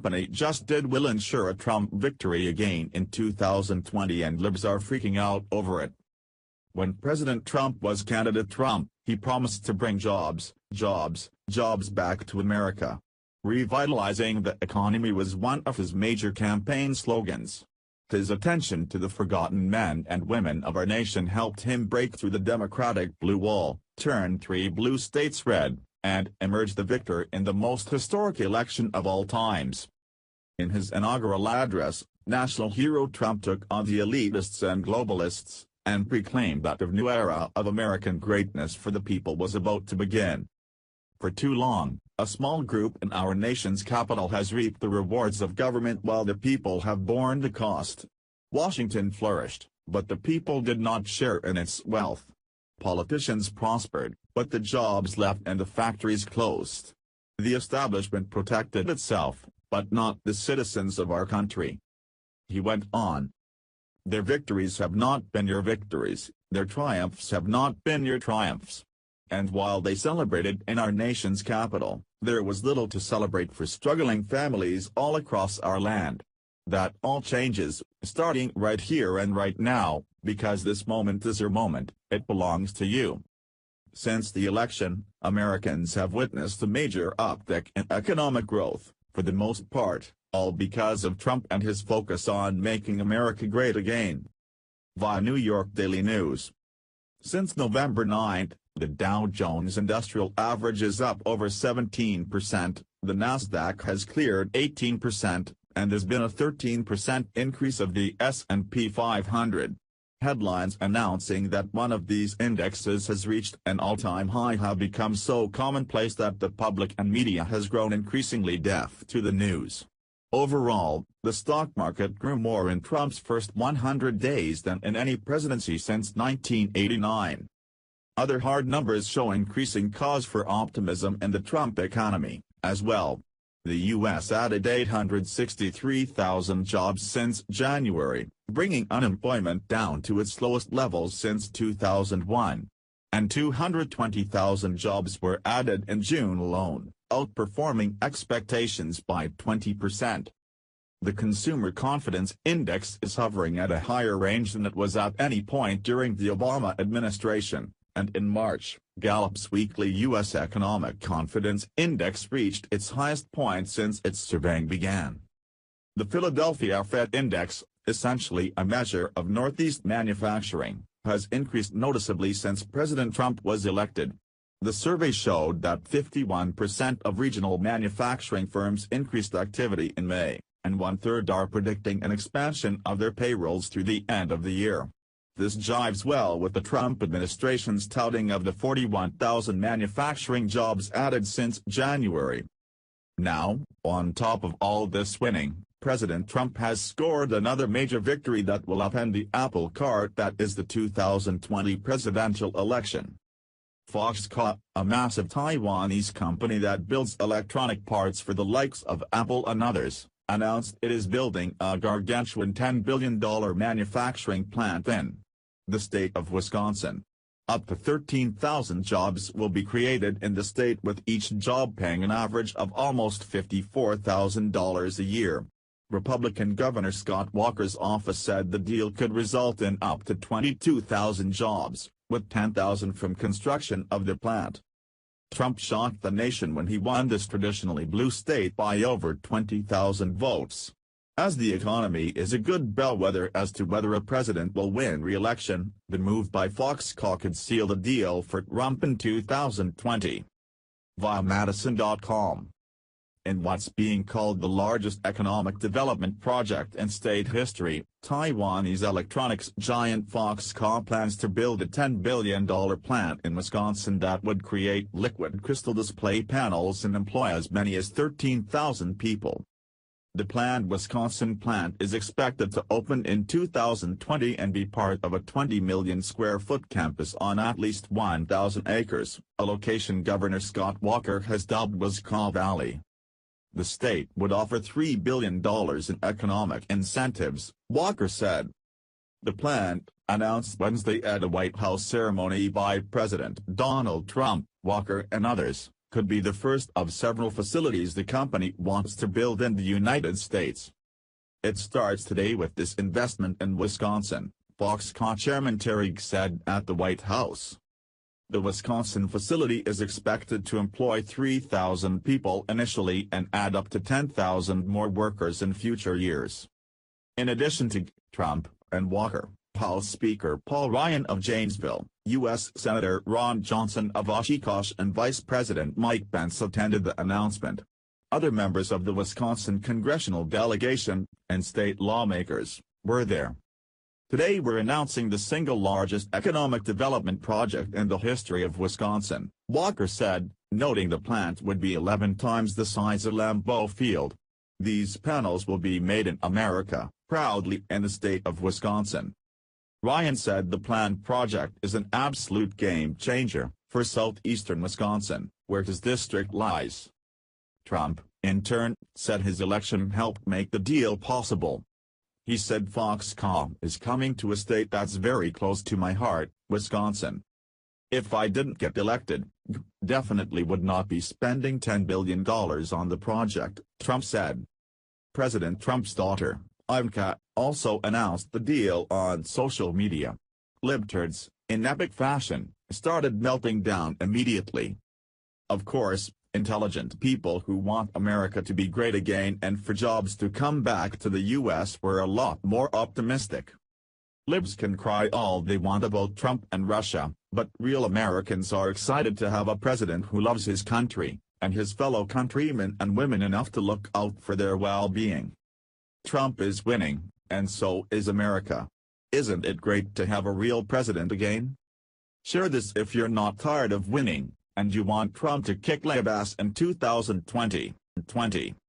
company just did will ensure a Trump victory again in 2020, and Libs are freaking out over it. When President Trump was candidate Trump, he promised to bring jobs back to America. Revitalizing the economy was one of his major campaign slogans. His attention to the forgotten men and women of our nation helped him break through the Democratic blue wall, turn 3 blue states red, and emerge the victor in the most historic election of all times. In his inaugural address, national hero Trump took on the elitists and globalists, and proclaimed that a new era of American greatness for the people was about to begin. For too long, a small group in our nation's capital has reaped the rewards of government while the people have borne the cost. Washington flourished, but the people did not share in its wealth. Politicians prospered, but the jobs left and the factories closed. The establishment protected itself, but not the citizens of our country. He went on. Their victories have not been your victories, their triumphs have not been your triumphs. And while they celebrated in our nation's capital, there was little to celebrate for struggling families all across our land. That all changes, starting right here and right now, because this moment is your moment, it belongs to you. Since the election, Americans have witnessed a major uptick in economic growth, for the most part, all because of Trump and his focus on making America great again. Via New York Daily News. Since November 9, the Dow Jones Industrial Average is up over 17%, the Nasdaq has cleared 18%, and there's been a 13% increase of the S&P 500. Headlines announcing that one of these indexes has reached an all-time high have become so commonplace that the public and media has grown increasingly deaf to the news. Overall, the stock market grew more in Trump's first 100 days than in any presidency since 1989. Other hard numbers show increasing cause for optimism in the Trump economy, as well. The U.S. added 863,000 jobs since January, bringing unemployment down to its lowest levels since 2001. And 220,000 jobs were added in June alone, outperforming expectations by 20%. The Consumer Confidence Index is hovering at a higher range than it was at any point during the Obama administration, and in March, Gallup's weekly U.S. Economic Confidence Index reached its highest point since its surveying began. The Philadelphia Fed Index, essentially a measure of Northeast manufacturing, has increased noticeably since President Trump was elected. The survey showed that 51% of regional manufacturing firms increased activity in May, and 1/3 are predicting an expansion of their payrolls through the end of the year. This jives well with the Trump administration's touting of the 41,000 manufacturing jobs added since January. Now, on top of all this winning, President Trump has scored another major victory that will upend the apple cart that is the 2020 presidential election. Foxconn, a massive Taiwanese company that builds electronic parts for the likes of Apple and others, announced it is building a gargantuan $10 billion manufacturing plant in the state of Wisconsin. Up to 13,000 jobs will be created in the state, with each job paying an average of almost $54,000 a year. Republican Governor Scott Walker's office said the deal could result in up to 22,000 jobs, with 10,000 from construction of the plant. Trump shocked the nation when he won this traditionally blue state by over 20,000 votes. As the economy is a good bellwether as to whether a president will win re-election, the move by Foxconn could seal the deal for Trump in 2020. Via Madison.com. In what's being called the largest economic development project in state history, Taiwanese electronics giant Foxconn plans to build a $10 billion plant in Wisconsin that would create liquid crystal display panels and employ as many as 13,000 people. The planned Wisconsin plant is expected to open in 2020 and be part of a 20 million square foot campus on at least 1,000 acres, a location Governor Scott Walker has dubbed Wisconsin Valley. The state would offer $3 billion in economic incentives, Walker said. The plant, announced Wednesday at a White House ceremony by President Donald Trump, Walker and others, could be the first of several facilities the company wants to build in the United States. It starts today with this investment in Wisconsin, Foxconn Chairman Terry said at the White House. The Wisconsin facility is expected to employ 3,000 people initially and add up to 10,000 more workers in future years. In addition to Trump and Walker, House Speaker Paul Ryan of Janesville, U.S. Senator Ron Johnson of Oshkosh and Vice President Mike Pence attended the announcement. Other members of the Wisconsin congressional delegation, and state lawmakers, were there. Today we're announcing the single largest economic development project in the history of Wisconsin, Walker said, noting the plant would be 11 times the size of Lambeau Field. These panels will be made in America, proudly in the state of Wisconsin. Ryan said the planned project is an absolute game-changer for southeastern Wisconsin, where his district lies. Trump, in turn, said his election helped make the deal possible. He said Foxconn is coming to a state that's very close to my heart, Wisconsin. If I didn't get elected, definitely would not be spending $10 billion on the project, Trump said. President Trump's daughter, Ivanka, also announced the deal on social media. Libtards, in epic fashion, started melting down immediately. Of course, intelligent people who want America to be great again and for jobs to come back to the U.S. were a lot more optimistic. Libs can cry all they want about Trump and Russia, but real Americans are excited to have a president who loves his country, and his fellow countrymen and women enough to look out for their well-being. Trump is winning, and so is America. Isn't it great to have a real president again? Share this if you're not tired of winning, and you want Trump to kick Libs ass in 2020.